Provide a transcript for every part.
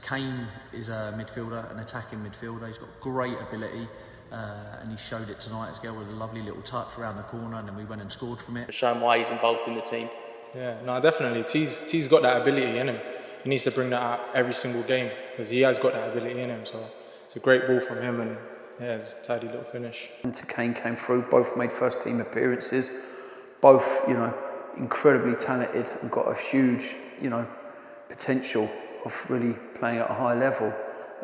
Kane is a midfielder, an attacking midfielder. He's got great ability, and he showed it tonight as well with a lovely little touch around the corner, and then we went and scored from it. Show him why he's involved in the team. Yeah, no, definitely. T's got that ability in him. He needs to bring that out every single game because he has got that ability in him. So it's a great ball from him, and yeah, it's a tidy little finish. Kane came through. Both made first team appearances. Both, incredibly talented and got a huge, potential of really playing at a high level.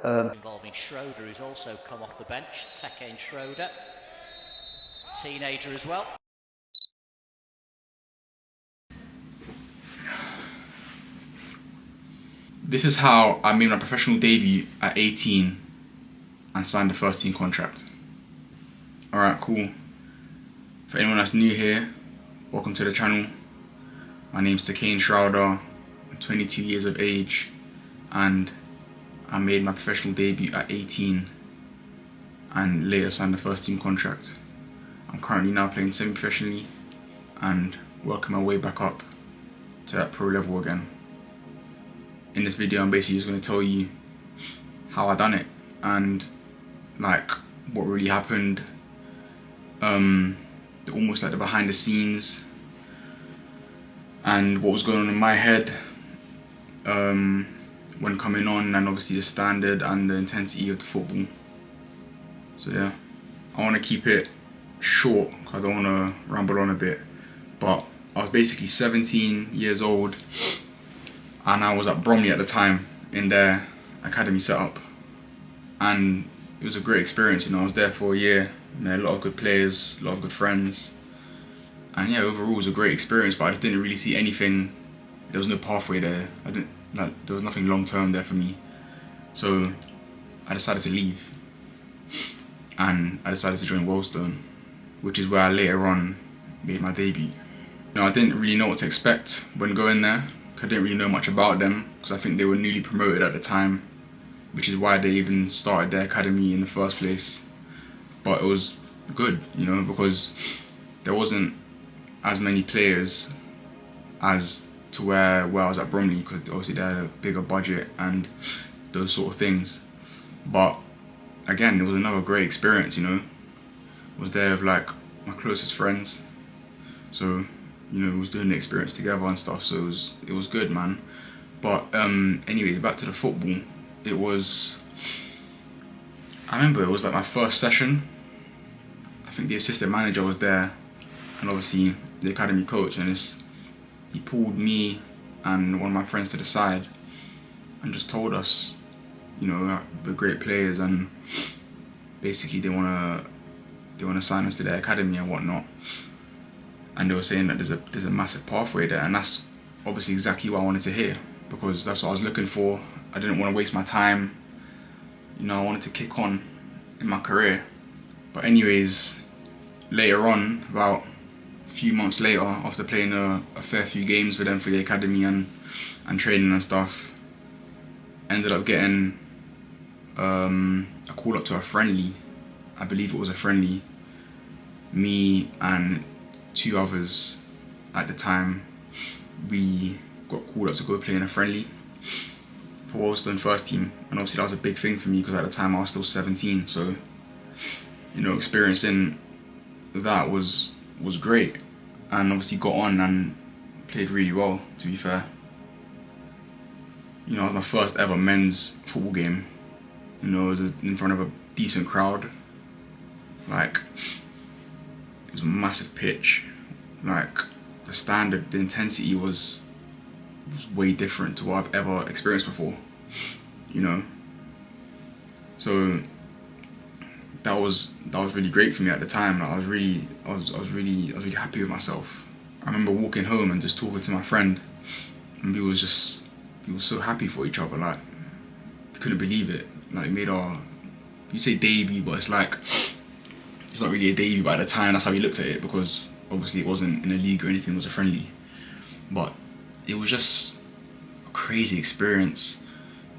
Involving Schroeder, who's also come off the bench. Tekane Schroeder, teenager as well. This is how I made my professional debut at 18 and signed a first team contract. Alright, cool. For anyone that's new here, welcome to the channel. My name's Tekane Schroeder, I'm 22 years of age, and I made my professional debut at 18 and later signed a first team contract. I'm currently now playing semi-professionally and working my way back up to that pro level again. In this video I'm basically just going to tell you how I done it and like what really happened, almost like the behind the scenes and what was going on in my head when coming on, and obviously the standard and the intensity of the football. So yeah, I want to keep it short because I don't want to ramble on a bit, but I was basically 17 years old and I was at Bromley at the time in their academy setup, and it was a great experience. I was there for a year, met a lot of good players, a lot of good friends, and yeah, overall it was a great experience, but I just didn't really see anything. There was no pathway there. There was nothing long term there for me, so I decided to leave and I decided to join Wealdstone, which is where I later on made my debut. I didn't really know what to expect when going there. I didn't really know much about them because I think they were newly promoted at the time, which is why they even started their academy in the first place. But it was good, because there wasn't as many players as to where I was at Bromley, because obviously they had a bigger budget and those sort of things. But again, it was another great experience. I was there with like my closest friends, so we was doing the experience together and stuff, so it was good, man. But anyway, back to the football. I remember it was like my first session. I think the assistant manager was there and obviously the academy coach, and he pulled me and one of my friends to the side and just told us, we're great players and basically they wanna sign us to their academy and whatnot. And they were saying that there's a massive pathway there, and that's obviously exactly what I wanted to hear, because that's what I was looking for. I didn't want to waste my time. I wanted to kick on in my career. But anyways, later on, about a few months later, after playing a fair few games with them for the academy and training and stuff, ended up getting a call up to a friendly. I believe it was a friendly. Me and two others at the time, we got called up to go play in a friendly for Wealdstone first team, and obviously that was a big thing for me because at the time I was still 17, so experiencing that was great, and obviously got on and played really well, to be fair. It was my first ever men's football game, it was in front of a decent crowd. Like, it was a massive pitch, like the standard, the intensity was way different to what I've ever experienced before, So that was really great for me at the time. Like, I was really happy with myself. I remember walking home and just talking to my friend, and we were so happy for each other. Like, we couldn't believe it. Like, made our, you say debut, but it's like, it's not really a debut, but at the time that's how we looked at it, because obviously it wasn't in a league or anything, it was a friendly. But it was just a crazy experience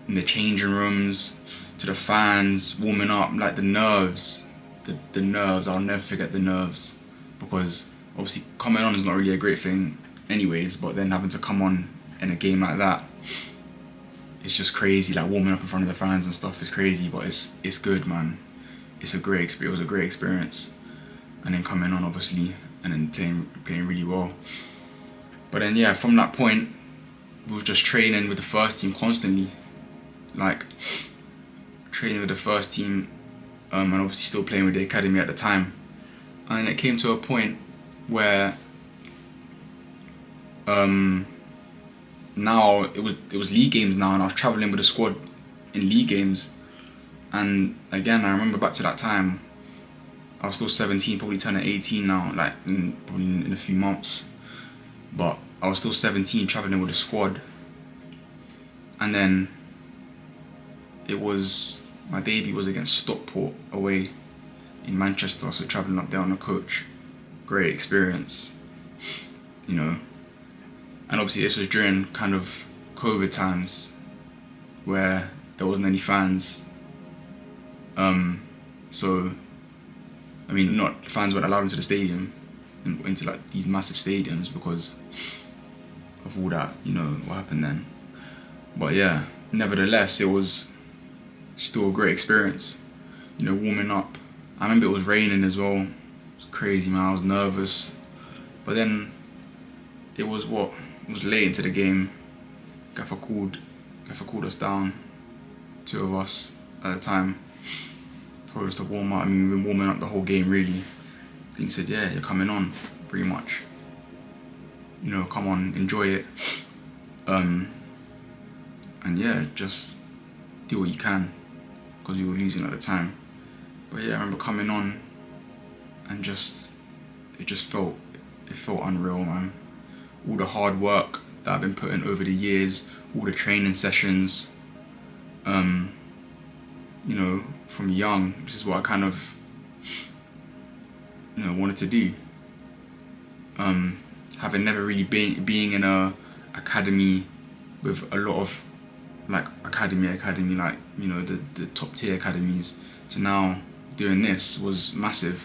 in the changing rooms, to the fans, warming up, like the nerves, I'll never forget the nerves, because obviously coming on is not really a great thing anyways, but then having to come on in a game like that, it's just crazy. Like warming up in front of the fans and stuff is crazy, but it's good, man. It's a great experience. It was a great experience, and then coming on obviously, and then playing really well. But then yeah, from that point, we were just training with the first team constantly, like training with the first team, and obviously still playing with the academy at the time. And then it came to a point where now it was league games now, and I was travelling with the squad in league games. And again, I remember back to that time, I was still 17, probably turning 18 now, like probably in a few months. But I was still 17, travelling with the squad. And then my debut was against Stockport away in Manchester, so travelling up there on a coach. Great experience, you know. And obviously this was during kind of COVID times where there wasn't any fans. So, I mean, fans weren't allowed into the stadium, into like these massive stadiums because of all that, you know, what happened then. But yeah, nevertheless, it was still a great experience, you know, warming up. I remember it was raining as well. It was crazy, man. I was nervous. But then it was late into the game. Gaffer called us down, 2 of us at the time. Told us to warm up. I mean, we've been warming up the whole game really. He said, yeah, you're coming on, pretty much. You know, come on, enjoy it. And yeah, just do what you can, because we were losing at the time. But yeah, I remember coming on and it felt unreal, man. All the hard work that I've been putting over the years, all the training sessions, you know, from young, this is what I kind of, you know, wanted to do. Having never really being in a academy with a lot of like academy, like, you know, the top tier academies, to now doing this was massive.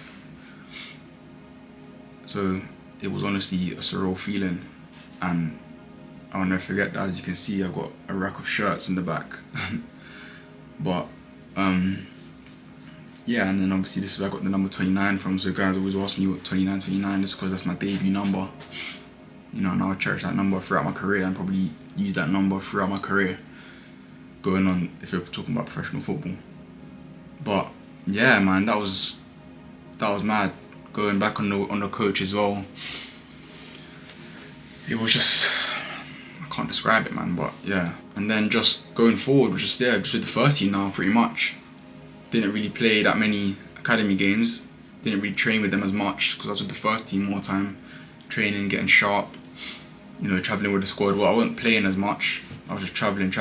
So it was honestly a surreal feeling, and I'll never forget that. As you can see, I've got a rack of shirts in the back. But yeah, and then obviously this is where I got the number 29 from. So guys always ask me what 29 is, because that's my debut number. You know, and I'll cherish that number throughout my career, and probably use that number throughout my career going on, if you're talking about professional football. But yeah, man, that was mad. Going back on the coach as well, it was just, I can't describe it, man. But yeah, and then just going forward, just with the first team now, pretty much. Didn't really play that many academy games. Didn't really train with them as much because I was with the first team more time, training, getting sharp. You know, traveling with the squad. Well, I wasn't playing as much. I was just traveling.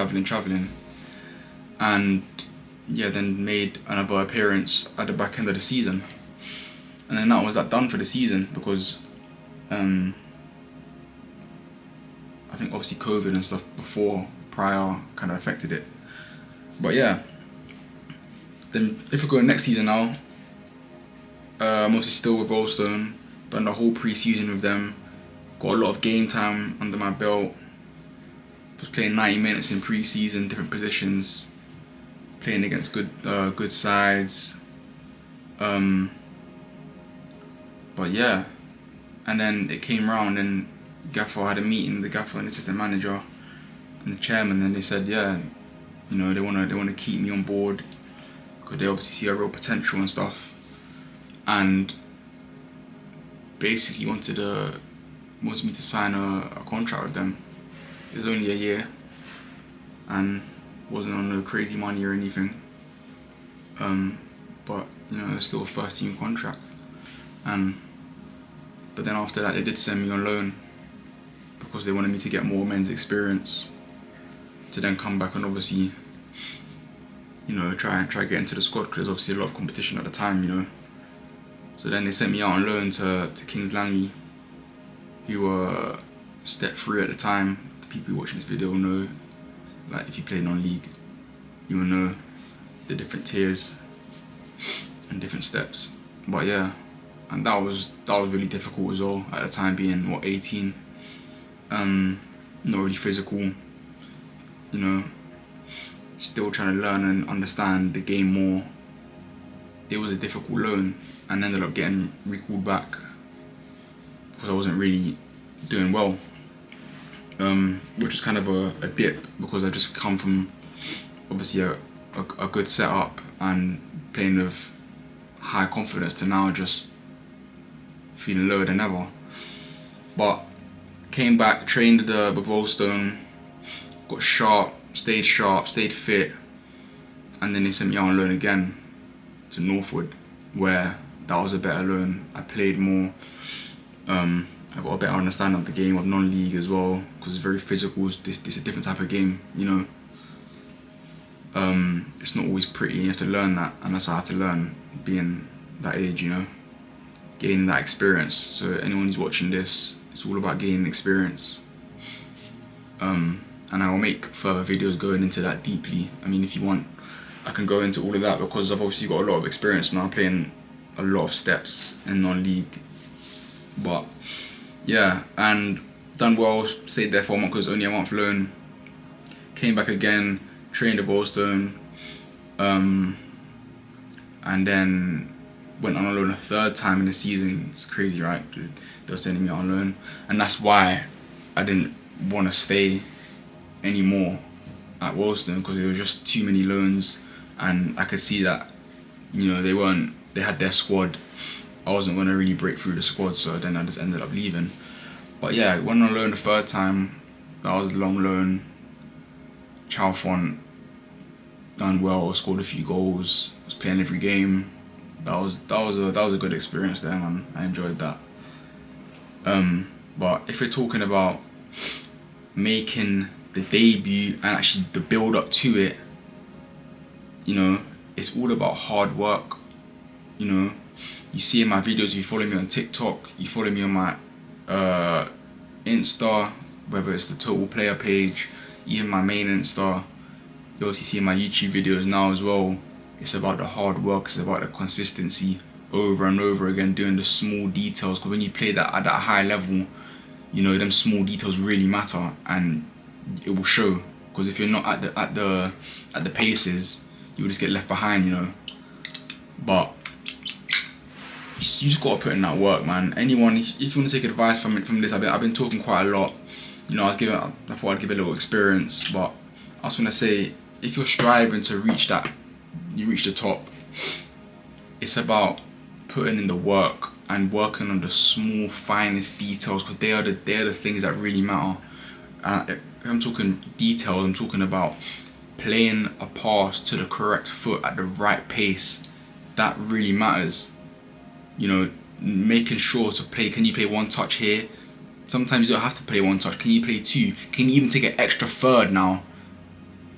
And yeah, then made another appearance at the back end of the season. And then that was done for the season, because I think obviously COVID and stuff prior kind of affected it. But yeah, then if we go next season now, I'm obviously still with Wealdstone, done the whole pre-season with them, got a lot of game time under my belt, was playing 90 minutes in pre-season, different positions, playing against good sides. But yeah, and then it came round and Gaffer had a meeting, the Gaffer and the assistant manager and the chairman, and they said, yeah, you know, they wanna keep me on board because they obviously see a real potential and stuff, and basically wanted me to sign a contract with them. It was only a year and wasn't on no crazy money or anything, but you know, it's still a first team contract. But then after that, they did send me on loan because they wanted me to get more men's experience, to then come back and obviously, you know, try get into the squad, because there's obviously a lot of competition at the time, you know. So then they sent me out on loan to Kings Langley, who were step 3 at the time. The people watching this video will know, like if you play non-league, you will know the different tiers and different steps. But yeah, and that was really difficult as well at the time, being 18, not really physical, you know, still trying to learn and understand the game more, it was a difficult loan, and ended up getting recalled back because I wasn't really doing well, which was kind of a dip, because I just come from obviously a good setup and playing with high confidence to now just feeling lower than ever. But came back, trained with Wealdstone, got sharp, stayed fit, and then they sent me out on loan again to Northwood, where that was a better loan. I played more. I got a better understanding of the game, of non-league as well, because it's very physical. It's a different type of game, you know. It's not always pretty, you have to learn that, and that's what I had to learn being that age, you know, gaining that experience. So anyone who's watching this, it's all about gaining experience. And I will make further videos going into that deeply. I mean, if you want, I can go into all of that, because I've obviously got a lot of experience now playing a lot of steps in non-league. But yeah, and done well, stayed there for a month because only a month loan. Came back again, trained at Wealdstone, and then went on loan a third time in the season. It's crazy, right? They were sending me on loan, and that's why I didn't want to stay anymore at Wealdstone, because there were just too many loans, and I could see that, you know, they had their squad. I wasn't going to really break through the squad, so then I just ended up leaving. But yeah, went on loan the third time. That was a long loan. Chalfont, done well, scored a few goals, was playing every game. That was a good experience there, man. I enjoyed that. But if you're talking about making the debut and actually the build up to it, you know, it's all about hard work. You know, you see in my videos, you follow me on TikTok, you follow me on my Insta, whether it's the Total Player page, even my main Insta. You also see my YouTube videos now as well. It's about the hard work, it's about the consistency, over and over again, doing the small details, because when you play that at that high level, you know, them small details really matter, and it will show. Because if you're not at the paces, you will just get left behind, you know. But you just gotta put in that work, man. Anyone, if you want to take advice from this, I've been talking quite a lot. You know, I thought I'd give a little experience, but I was gonna say, if you're striving to reach the top, it's about putting in the work and working on the small, finest details, because they are the things that really matter. If I'm talking details, I'm talking about playing a pass to the correct foot at the right pace. That really matters. You know, making sure to play. Can you play one touch here? Sometimes you don't have to play one touch. Can you play two? Can you even take an extra third now?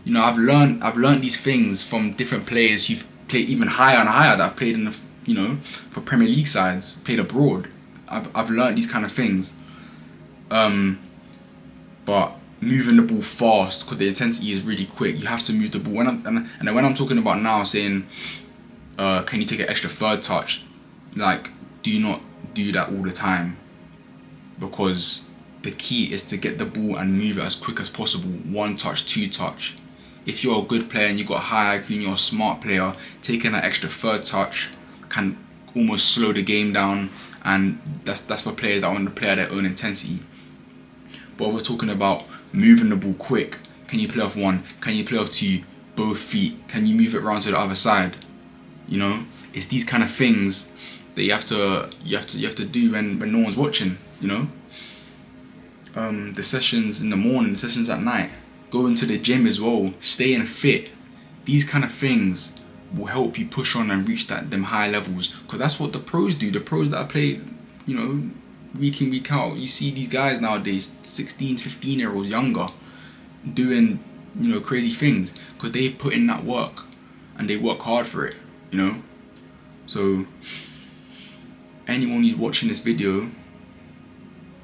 You know, I've learned these things from different players who've played even higher and higher, that I've played in the, you know, for Premier League sides, played abroad. I've learned these kind of things. But moving the ball fast, because the intensity is really quick. You have to move the ball. And then when I'm talking about now saying, can you take an extra third touch? Like, do not do that all the time, because the key is to get the ball and move it as quick as possible. One touch, two touch. If you're a good player and you've got high IQ and you're a smart player, taking that extra third touch can almost slow the game down, and that's for players that want to play at their own intensity. But we're talking about moving the ball quick. Can you play off one? Can you play off two? Both feet? Can you move it around to the other side? You know, it's these kind of things that you have to do when no one's watching. You know, the sessions in the morning, the sessions at night, going to the gym as well, staying fit. These kind of things will help you push on and reach them high levels, because that's what the pros do. The pros that play, you know, week in, week out. You see these guys nowadays, 16, 15-year-olds younger, doing, you know, crazy things, because they put in that work and they work hard for it, you know. So anyone who's watching this video,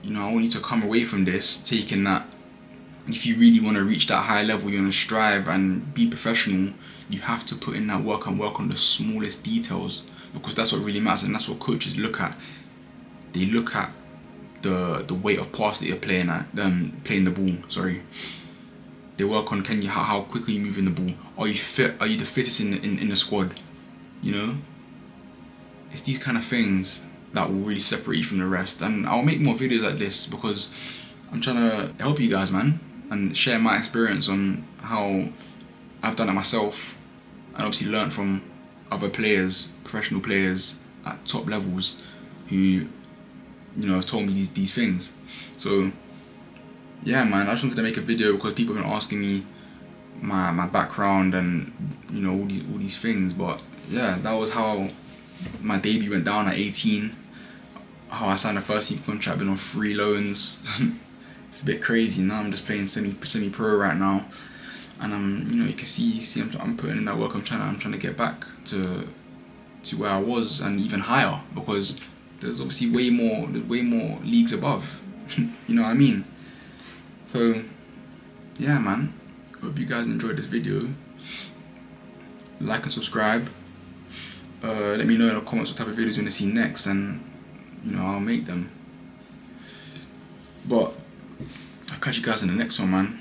you know, I want you to come away from this taking that, if you really want to reach that high level, you want to strive and be professional, you have to put in that work and work on the smallest details, because that's what really matters, and that's what coaches look at. They look at the weight of pass that you're playing at, playing the ball, sorry. They work on how quickly you moving the ball. Are you fit? Are you the fittest in the squad? You know, it's these kind of things that will really separate you from the rest. And I'll make more videos like this because I'm trying to help you guys, man, and share my experience on how I've done it myself, and obviously learnt from other players, professional players at top levels who, you know, have told me these things. So yeah, man, I just wanted to make a video because people have been asking me my background and, you know, all these things. But yeah, that was how my debut went down at 18, how I signed a first team contract, been on 3 loans. It's a bit crazy. Now I'm just playing semi-pro right now, and I'm, you know, you can see I'm putting in that work. I'm trying to get back to where I was and even higher, because there's obviously way more leagues above. You know what I mean? So yeah, man, hope you guys enjoyed this video. Like and subscribe. Let me know in the comments what type of videos you want to see next, and, you know, I'll make them. But I'll catch you guys in the next one, man.